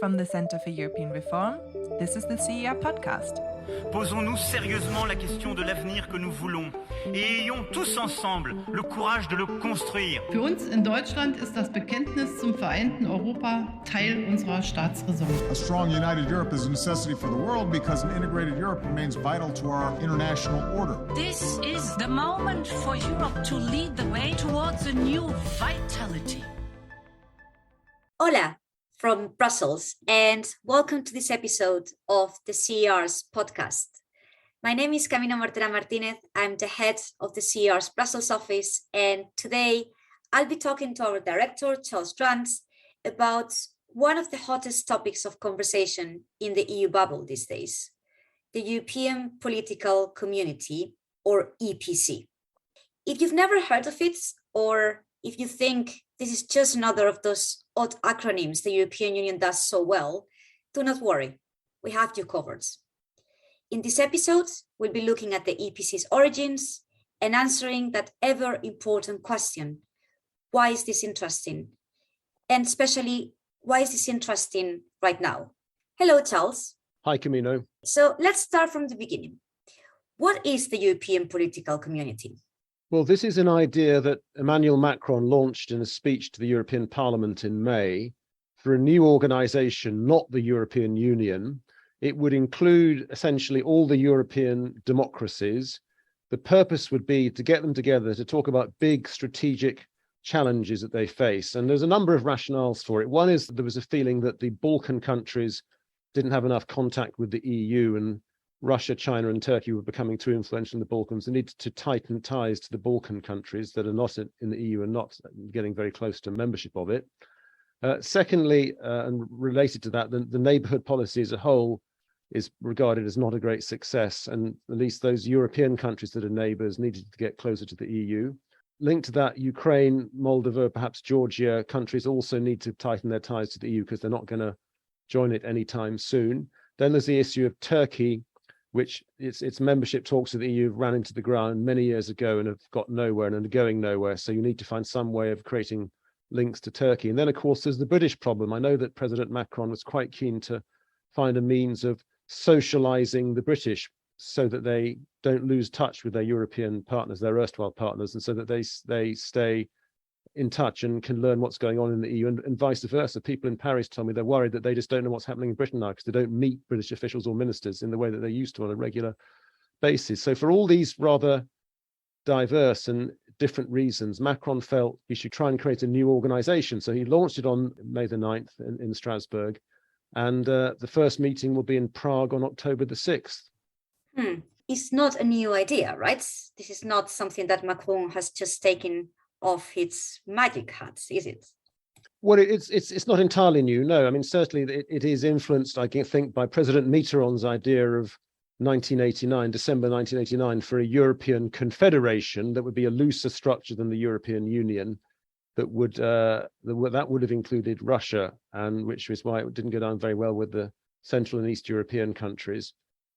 From the Center for European Reform, this is the CER podcast. Posons-nous sérieusement la question de l'avenir que nous voulons et ayons tous ensemble le courage de le construire. Für uns in Deutschland ist das Bekenntnis zum vereinten Europa Teil unserer Staatsräson. A strong united Europe is a necessity for the world because an integrated Europe remains vital to our international order. This is the moment for Europe to lead the way towards a new vitality. Hola from Brussels, and welcome to this episode of the CER's podcast. My name is Camino Mortera-Martinez. I'm the head of the CER's Brussels office, and today I'll be talking to our director, Charles Grant, about one of the hottest topics of conversation in the EU bubble these days, the European Political Community, or EPC. If you've never heard of it, or if you think this is just another of those odd acronyms the European Union does so well, do not worry, we have you covered. In this episode, we'll be looking at the EPC's origins and answering that ever important question: why is this interesting? And especially, why is this interesting right now? Hello, Charles. Hi, Camino. So let's start from the beginning. What is the European Political Community? Well, this is an idea that Emmanuel Macron launched in a speech to the European Parliament in May for a new organization, not the European Union. It would include essentially all the European democracies. The purpose would be to get them together to talk about big strategic challenges that they face. And there's a number of rationales for it. One is that there was a feeling that the Balkan countries didn't have enough contact with the EU, and Russia, China, and Turkey were becoming too influential in the Balkans. They needed to tighten ties to the Balkan countries that are not in the EU and not getting very close to membership of it. Secondly, and related to that, the neighborhood policy as a whole is regarded as not a great success, and at least those European countries that are neighbors needed to get closer to the EU. Linked to that, Ukraine, Moldova, perhaps Georgia, countries also need to tighten their ties to the EU because they're not going to join it anytime soon. Then there's the issue of Turkey, which its membership talks with the EU ran into the ground many years ago and have got nowhere and are going nowhere. So you need to find some way of creating links to Turkey. And then, of course, there's the British problem. I know that President Macron was quite keen to find a means of socializing the British so that they don't lose touch with their European partners, their erstwhile partners, and so that they stay in touch and can learn what's going on in the EU, and vice versa. People in Paris tell me they're worried that they just don't know what's happening in Britain now because they don't meet British officials or ministers in the way that they used to on a regular basis. So for all these rather diverse and different reasons, Macron felt he should try and create a new organization. So he launched it on May the 9th in Strasbourg, and the first meeting will be in Prague on October the 6th. It's not a new idea, right? This is not something that Macron has just taken off its magic hat, is it? Well, it's not entirely new, no. I mean, certainly it is influenced, I think, by President Mitterrand's idea of 1989, December 1989, for a European confederation that would be a looser structure than the European Union, that would have included Russia, and which is why it didn't go down very well with the Central and East European countries.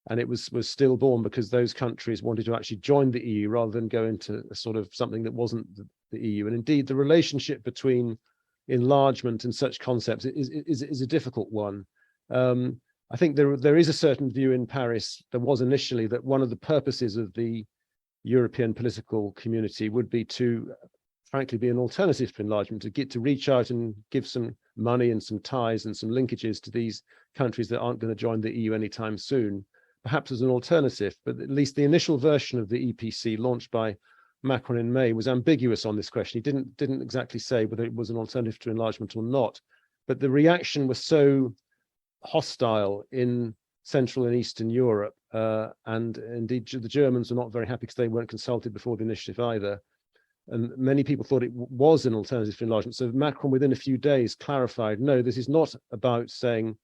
And it was still born because those countries wanted to actually join the EU rather than go into a sort of something that wasn't the EU. And indeed, the relationship between enlargement and such concepts is a difficult one. I think there is a certain view in Paris, there was initially, that one of the purposes of the European political community would be to, frankly, be an alternative to enlargement, to reach out and give some money and some ties and some linkages to these countries that aren't going to join the EU anytime soon, perhaps as an alternative. But at least the initial version of the EPC launched by Macron in May was ambiguous on this question. He didn't exactly say whether it was an alternative to enlargement or not, but the reaction was so hostile in Central and Eastern Europe, and indeed the Germans were not very happy because they weren't consulted before the initiative either. And many people thought it was an alternative to enlargement. So Macron, within a few days, clarified, no, this is not about saying,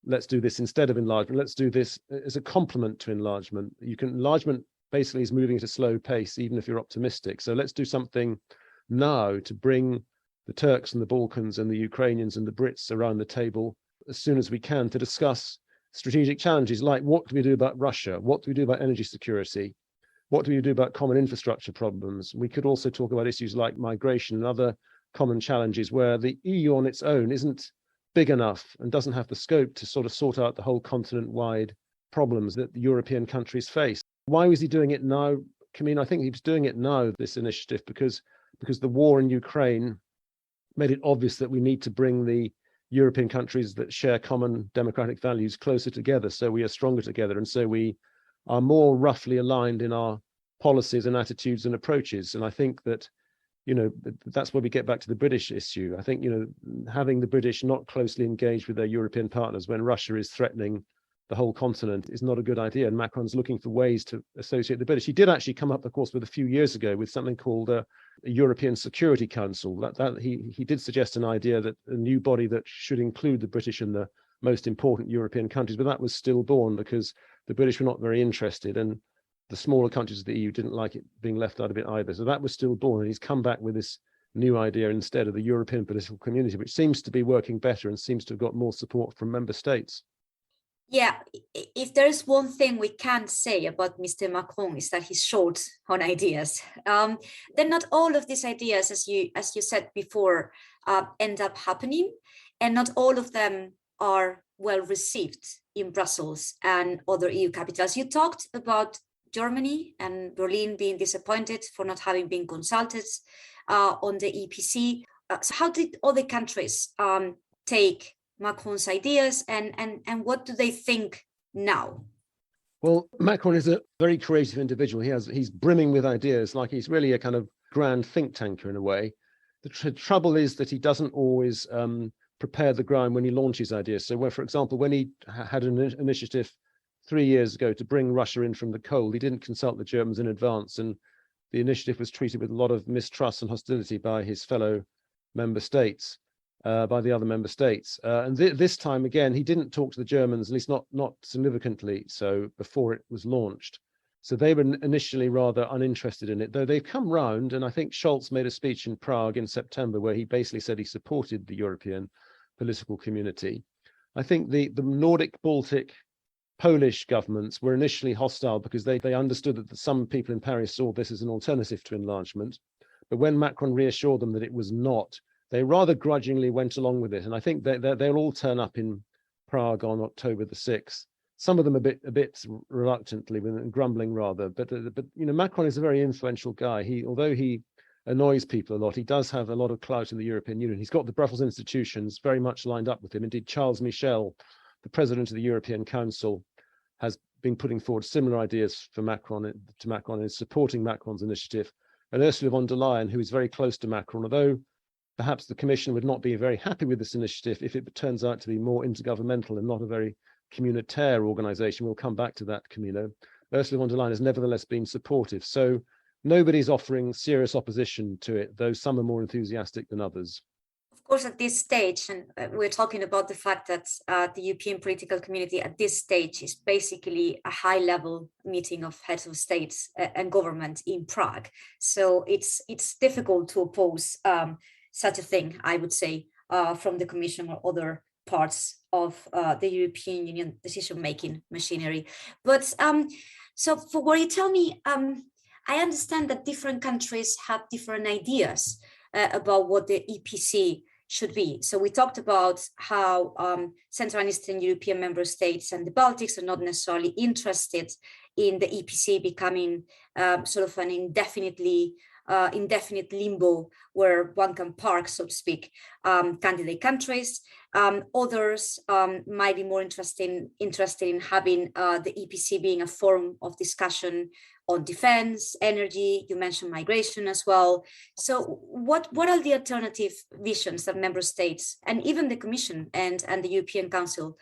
let's do this instead of enlargement. Let's do this as a complement to enlargement. Enlargement basically is moving at a slow pace, even if you're optimistic. So let's do something now to bring the Turks and the Balkans and the Ukrainians and the Brits around the table as soon as we can to discuss strategic challenges like, what do we do about Russia? What do we do about energy security? What do we do about common infrastructure problems? We could also talk about issues like migration and other common challenges where the EU on its own isn't big enough and doesn't have the scope to sort of sort out the whole continent-wide problems that the European countries face. Why was he doing it now? Camino, I think he was doing it now, this initiative, because the war in Ukraine made it obvious that we need to bring the European countries that share common democratic values closer together, so we are stronger together, and so we are more roughly aligned in our policies and attitudes and approaches. And I think that, that's where we get back to the British issue. I think, having the British not closely engaged with their European partners when Russia is threatening the whole continent is not a good idea. And Macron's looking for ways to associate the British. He did actually come up, of course, with a few years ago with something called a European Security Council. That he did suggest an idea that a new body that should include the British and the most important European countries, but that was stillborn because the British were not very interested, and the smaller countries of the EU didn't like it being left out of it either. So that was stillborn, and he's come back with this new idea instead of the European political community, which seems to be working better and seems to have got more support from member states. Yeah, if there is one thing we can say about Mr. Macron is that he's short on ideas. Then not all of these ideas, as you said before, end up happening, and not all of them are well received in Brussels and other EU capitals. You talked about Germany and Berlin being disappointed for not having been consulted on the EPC. So how did other countries take Macron's ideas, and what do they think now? Well, Macron is a very creative individual. He's brimming with ideas, like he's really a kind of grand think tanker in a way. The trouble is that he doesn't always prepare the ground when he launches ideas. So, for example, when he had an initiative 3 years ago to bring Russia in from the cold, he didn't consult the Germans in advance, and the initiative was treated with a lot of mistrust and hostility by his fellow member states. By the other member states. And this time, again, he didn't talk to the Germans, at least not significantly so, before it was launched. So they were initially rather uninterested in it, though they've come round. And I think Scholz made a speech in Prague in September where he basically said he supported the European political community. I think the Nordic, Baltic, Polish governments were initially hostile because they understood that some people in Paris saw this as an alternative to enlargement. But when Macron reassured them that it was not, they rather grudgingly went along with it. And I think they'll all turn up in Prague on October the 6th. Some of them a bit reluctantly, grumbling rather. But Macron is a very influential guy. Although he annoys people a lot, he does have a lot of clout in the European Union. He's got the Brussels institutions very much lined up with him. Indeed, Charles Michel, the president of the European Council, has been putting forward similar ideas to Macron and is supporting Macron's initiative. And Ursula von der Leyen, who is very close to Macron, although perhaps the Commission would not be very happy with this initiative if it turns out to be more intergovernmental and not a very communautaire organization. We'll come back to that, Camino. Ursula von der Leyen has nevertheless been supportive. So nobody's offering serious opposition to it, though some are more enthusiastic than others. Of course, at this stage, and we're talking about the fact that the European political community at this stage is basically a high-level meeting of heads of states and government in Prague. So it's difficult to oppose such a thing, I would say, from the Commission or other parts of the European Union decision-making machinery. But so for what you tell me, I understand that different countries have different ideas about what the EPC should be. So we talked about how Central and Eastern European member states and the Baltics are not necessarily interested in the EPC becoming sort of an indefinite limbo where one can park, so to speak, candidate countries. Others might be more interested in having the EPC being a forum of discussion on defense, energy. You mentioned migration as well. So what are the alternative visions that member states and even the Commission and the European Council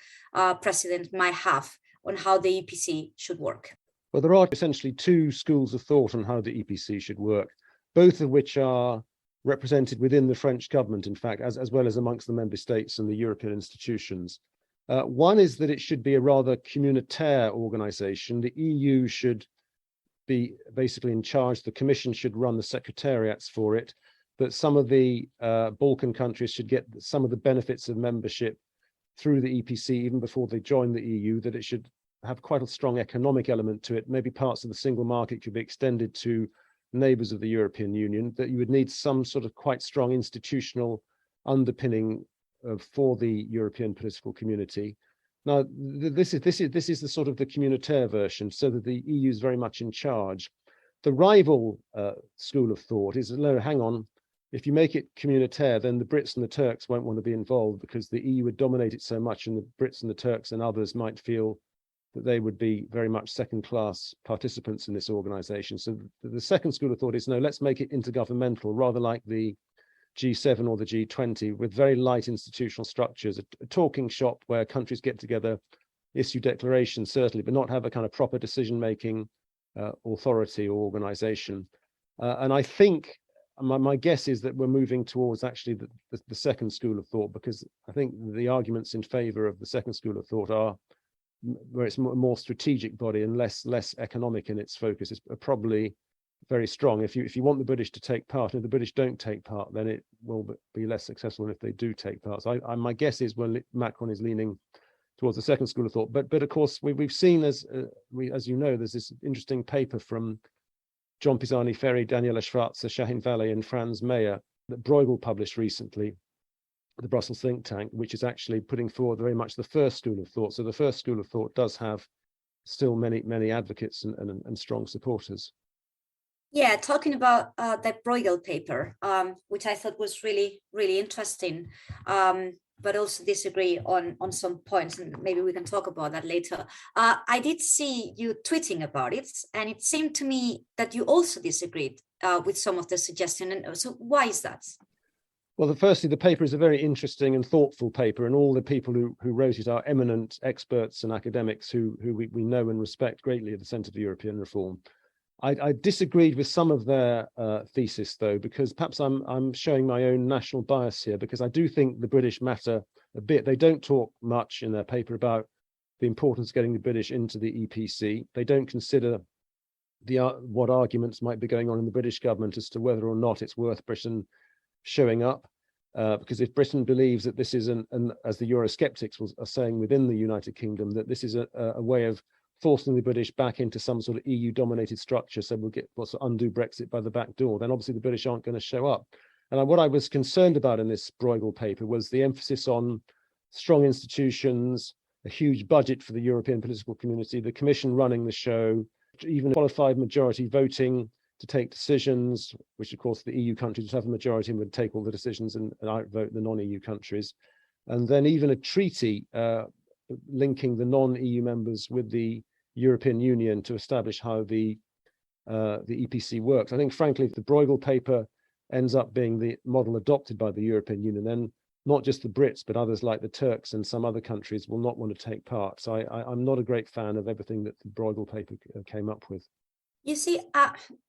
president might have on how the EPC should work? Well, there are essentially two schools of thought on how the EPC should work, both of which are represented within the French government, in fact, as well as amongst the member states and the European institutions. One is that it should be a rather communautaire organization. The EU should be basically in charge. The Commission should run the secretariats for it, but some of the Balkan countries should get some of the benefits of membership through the EPC even before they join the EU, that it should have quite a strong economic element to it. Maybe parts of the single market could be extended to neighbors of the European Union, that you would need some sort of quite strong institutional underpinning for the European political community. Now, this is the sort of the communautaire version, so that the EU is very much in charge. The rival school of thought is, no, hang on, if you make it communautaire, then the Brits and the Turks won't want to be involved because the EU would dominate it so much, and the Brits and the Turks and others might feel that they would be very much second-class participants in this organization. So the second school of thought is, no, let's make it intergovernmental, rather like the G7 or the G20, with very light institutional structures, a talking shop where countries get together, issue declarations, certainly, but not have a kind of proper decision-making authority or organization. And I think my guess is that we're moving towards actually the second school of thought, because I think the arguments in favor of the second school of thought are where it's a more strategic body and less economic in its focus is probably very strong. If you want the British to take part, and if the British don't take part, then it will be less successful than if they do take part. So my guess is Macron is leaning towards the second school of thought. But of course we've seen, as you know, there's this interesting paper from John Pisani-Ferry, Daniela Schwarzer, Shahin Valley, and Franz Mayer that Bruegel published recently, the Brussels think tank, which is actually putting forward very much the first school of thought. So the first school of thought does have still many advocates and strong supporters. Yeah, talking about that Bruegel paper, which I thought was really interesting, but also disagree on some points, and maybe we can talk about that later. I did see you tweeting about it, and it seemed to me that you also disagreed with some of the suggestions. And so why is that? Well, firstly, the paper is a very interesting and thoughtful paper, and all the people who wrote it are eminent experts and academics who we know and respect greatly at the Centre for European Reform. I disagreed with some of their thesis, though, because perhaps I'm showing my own national bias here, because I do think the British matter a bit. They don't talk much in their paper about the importance of getting the British into the EPC. They don't consider what arguments might be going on in the British government as to whether or not it's worth Britain showing up, because if Britain believes that this is as the Eurosceptics are saying within the United Kingdom, that this is a way of forcing the British back into some sort of EU-dominated structure, so we'll get what's undo Brexit by the back door, then obviously the British aren't going to show up. And what I was concerned about in this Bruegel paper was the emphasis on strong institutions, a huge budget for the European political community, the Commission running the show, even qualified majority voting to take decisions, which of course the EU countries would have a majority and would take all the decisions and outvote the non-EU countries. And then even a treaty linking the non-EU members with the European Union to establish how the EPC works. I think, frankly, if the Bruegel paper ends up being the model adopted by the European Union, then not just the Brits, but others like the Turks and some other countries will not want to take part. So I'm not a great fan of everything that the Bruegel paper came up with. You see,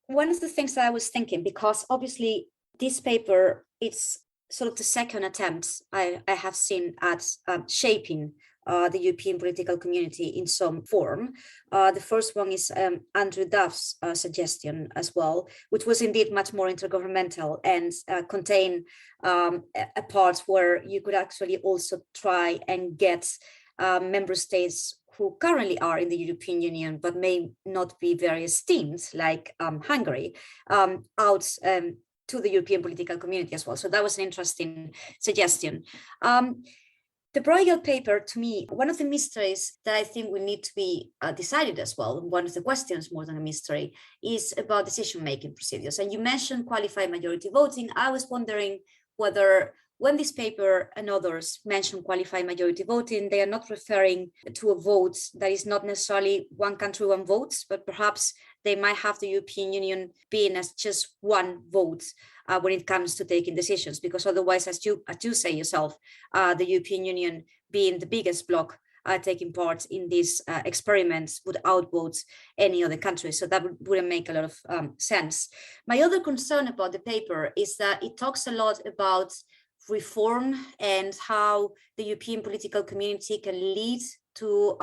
one of the things that I was thinking, because obviously this paper, it's sort of the second attempt I have seen at shaping the European political community in some form. The first one is Andrew Duff's suggestion as well, which was indeed much more intergovernmental and contain a part where you could actually also try and get member states who currently are in the European Union but may not be very esteemed, like Hungary, out to the European political community as well. So that was an interesting suggestion. The Bruegel paper, to me, one of the mysteries that I think will need to be decided as well, one of the questions more than a mystery, is about decision-making procedures. And you mentioned qualified majority voting. I was wondering whether when this paper and others mention qualified majority voting, they are not referring to a vote that is not necessarily one country, one vote, but perhaps they might have the European Union being as just one vote when it comes to taking decisions, because otherwise, as you say yourself, the European Union being the biggest bloc taking part in these experiments would outvote any other country. So that wouldn't make a lot of sense. My other concern about the paper is that it talks a lot about reform and how the European political community can lead to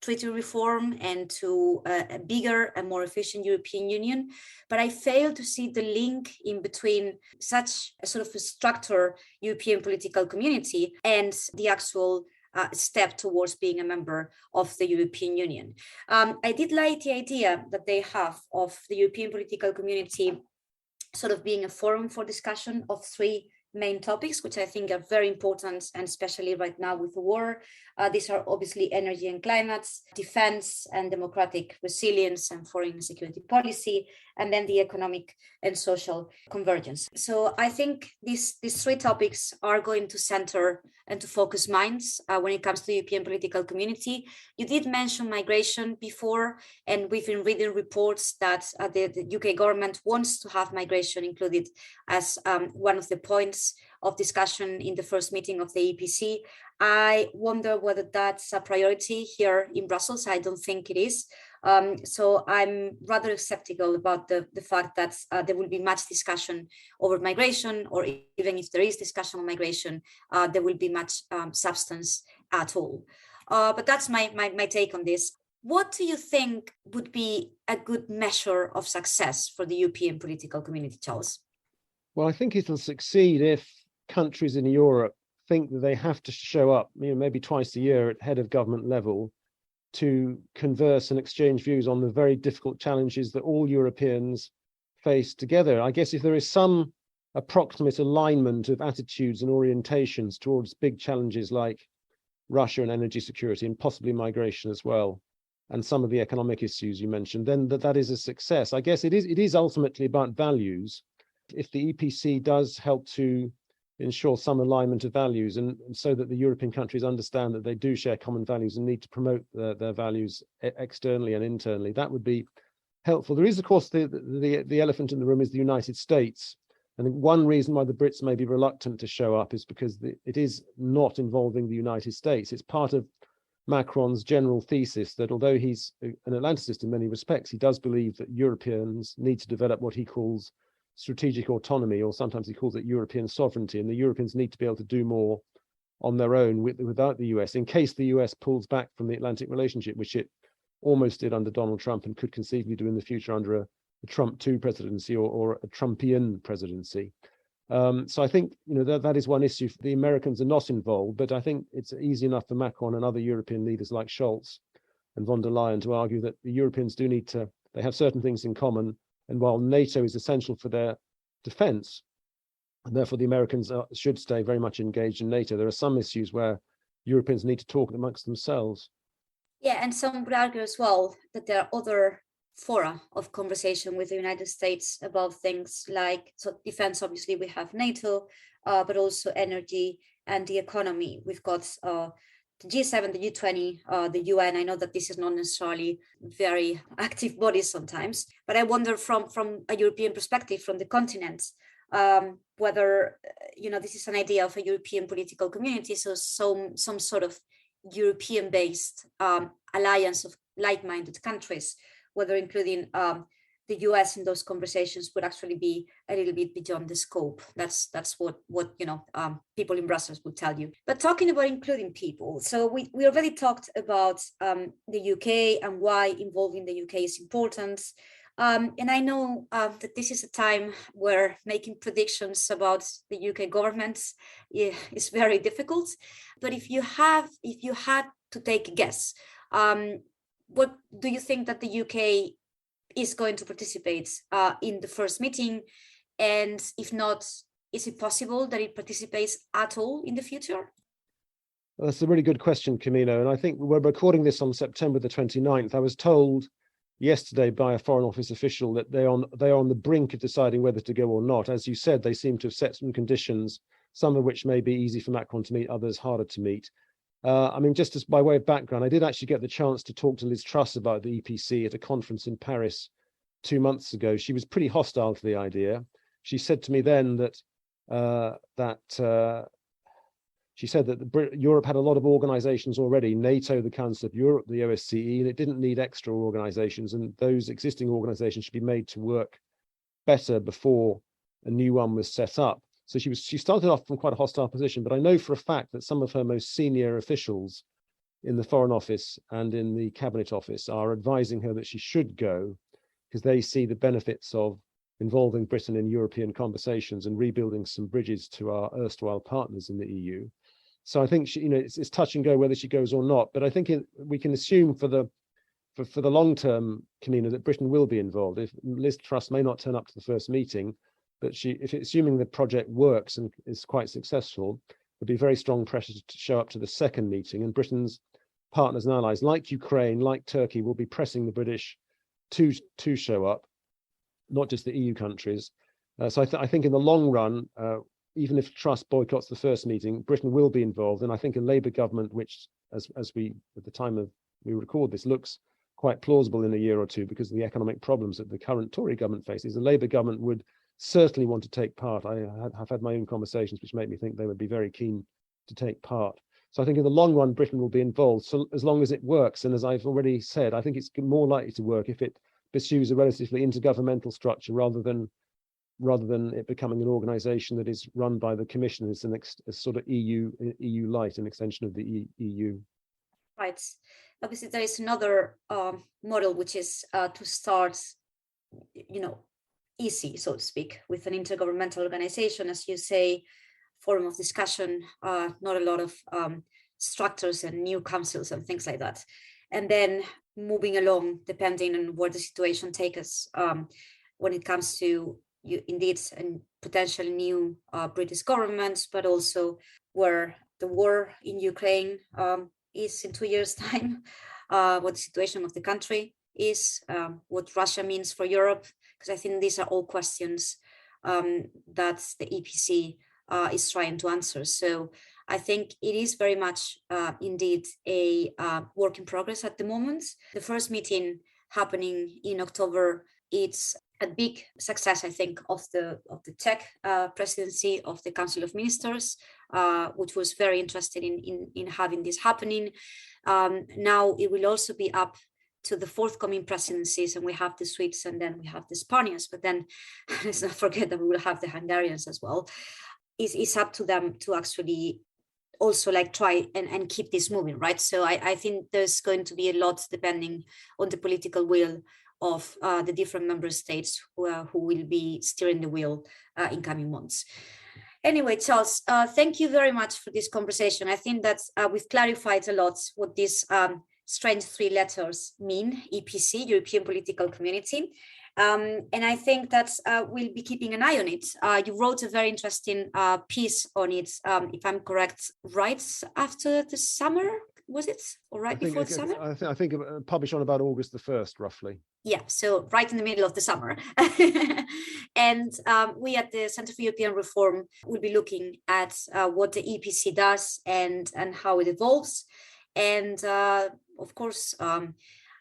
treaty reform and to a bigger and more efficient European Union. But I fail to see the link in between such a sort of a structured European political community and the actual step towards being a member of the European Union. I did like the idea that they have of the European political community sort of being a forum for discussion of three main topics, which I think are very important, and especially right now with the war. These are obviously energy and climate, defense and democratic resilience, and foreign and security policy, and then the economic and social convergence. So I think these three topics are going to center and to focus minds when it comes to the European political community. You did mention migration before, and we've been reading reports that the UK government wants to have migration included as one of the points of discussion in the first meeting of the EPC. I wonder whether that's a priority here in Brussels. I don't think it is. So I'm rather skeptical about the fact that there will be much discussion over migration, or even if there is discussion on migration, there will be much substance at all. But that's my take on this. What do you think would be a good measure of success for the European political community, Charles? Well, I think it'll succeed if countries in Europe think that they have to show up, maybe twice a year at head of government level to converse and exchange views on the very difficult challenges that all Europeans face together. I guess if there is some approximate alignment of attitudes and orientations towards big challenges like Russia and energy security, and possibly migration as well, and some of the economic issues you mentioned, then that is a success. I guess it is ultimately about values. If the EPC does help to ensure some alignment of values, and so that the European countries understand that they do share common values and need to promote their values externally and internally, that would be helpful. There is, of course, the elephant in the room is the United States. And one reason why the Brits may be reluctant to show up is because it is not involving the United States. It's part of Macron's general thesis that although he's an Atlanticist in many respects, he does believe that Europeans need to develop what he calls strategic autonomy, or sometimes he calls it European sovereignty, and the Europeans need to be able to do more on their own without the US, in case the US pulls back from the Atlantic relationship, which it almost did under Donald Trump and could conceivably do in the future under a Trump 2 presidency or a Trumpian presidency. So I think that is one issue. The Americans are not involved, but I think it's easy enough for Macron and other European leaders like Scholz and von der Leyen to argue that the Europeans do need to, they have certain things in common. And while NATO is essential for their defense, and therefore the Americans should stay very much engaged in NATO, there are some issues where Europeans need to talk amongst themselves. Yeah, and some would argue as well that there are other fora of conversation with the United States about things like, so defense, obviously we have NATO, but also energy and the economy. We've got the G7, the G20, the UN. I know that this is not necessarily very active bodies sometimes, but I wonder from a European perspective, from the continent, whether this is an idea of a European political community, so some sort of European-based alliance of like-minded countries, whether including the US in those conversations would actually be a little bit beyond the scope. That's what people in Brussels would tell you. But talking about including people, so we already talked about the UK and why involving the UK is important. And I know that this is a time where making predictions about the UK government is very difficult. But if you had to take a guess, what do you think that the UK is going to participate in the first meeting? And if not, is it possible that it participates at all in the future? Well, that's a really good question, Camino. And I think we're recording this on September the 29th. I was told yesterday by a Foreign Office official that they are on the brink of deciding whether to go or not. As you said, they seem to have set some conditions, some of which may be easy for Macron to meet, others harder to meet. Just as by way of background, I did actually get the chance to talk to Liz Truss about the EPC at a conference in Paris 2 months ago. She was pretty hostile to the idea. She said to me then that Europe had a lot of organizations already, NATO, the Council of Europe, the OSCE, and it didn't need extra organizations, and those existing organizations should be made to work better before a new one was set up. So she started off from quite a hostile position, but I know for a fact that some of her most senior officials in the Foreign Office and in the Cabinet Office are advising her that she should go, because they see the benefits of involving Britain in European conversations and rebuilding some bridges to our erstwhile partners in the EU. So I think it's touch and go whether she goes or not. But I think we can assume for the long term, Camino, that Britain will be involved. If Liz Truss may not turn up to the first meeting, But assuming the project works and is quite successful, there'll be very strong pressure to show up to the second meeting, and Britain's partners and allies like Ukraine, like Turkey, will be pressing the British to show up, not just the EU countries. So I think in the long run, even if Truss boycotts the first meeting, Britain will be involved. And I think a Labour government, which as we, at the time of we record this, looks quite plausible in a year or two because of the economic problems that the current Tory government faces, the Labour government would certainly want to take part. I have had my own conversations which make me think they would be very keen to take part. So I think in the long run, Britain will be involved, so as long as it works. And as I've already said, I think it's more likely to work if it pursues a relatively intergovernmental structure rather than it becoming an organization that is run by the Commission. It's a sort of EU light, an extension of the EU. Right. Obviously, there is another model, which is to start, easy, so to speak, with an intergovernmental organization, as you say, forum of discussion, not a lot of structures and new councils and things like that. And then moving along, depending on where the situation takes us, when it comes to indeed a potential new British government, but also where the war in Ukraine is in 2 years' time, what the situation of the country is, what Russia means for Europe, because I think these are all questions that the EPC is trying to answer. So I think it is very much indeed a work in progress at the moment. The first meeting happening in October, it's a big success, I think, of the Czech presidency of the Council of Ministers, which was very interested in having this happening. Now it will also be up to the forthcoming presidencies, and we have the Swedes and then we have the Spaniards, but then let's not forget that we will have the Hungarians as well. It's up to them to actually also try and keep this moving, right? So I think there's going to be a lot depending on the political will of the different member states who will be steering the wheel in coming months. Anyway, Charles, thank you very much for this conversation. I think that we've clarified a lot what these strange three letters mean: EPC, European Political Community. And I think that we'll be keeping an eye on it. You wrote a very interesting piece on it, if I'm correct, right after the summer, was it? Or right before the summer? I think published on about August the 1st, roughly. Yeah, so right in the middle of the summer. And we at the Centre for European Reform will be looking at what the EPC does and how it evolves. And of course,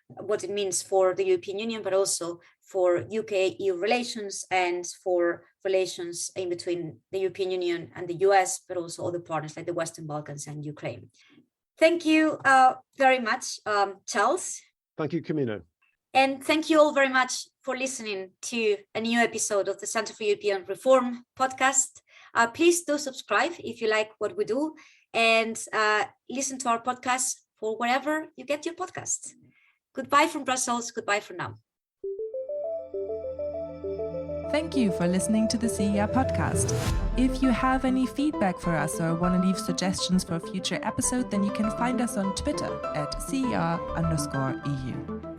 what it means for the European Union, but also for UK-EU relations and for relations in between the European Union and the US, but also other partners like the Western Balkans and Ukraine. Thank you very much, Charles. Thank you, Camino. And thank you all very much for listening to a new episode of the Centre for European Reform podcast. Please do subscribe if you like what we do, and listen to our podcast for wherever you get your podcast. Goodbye from Brussels. Goodbye for now. Thank you for listening to the CER podcast. If you have any feedback for us or want to leave suggestions for a future episode, then you can find us on Twitter at CER_EU.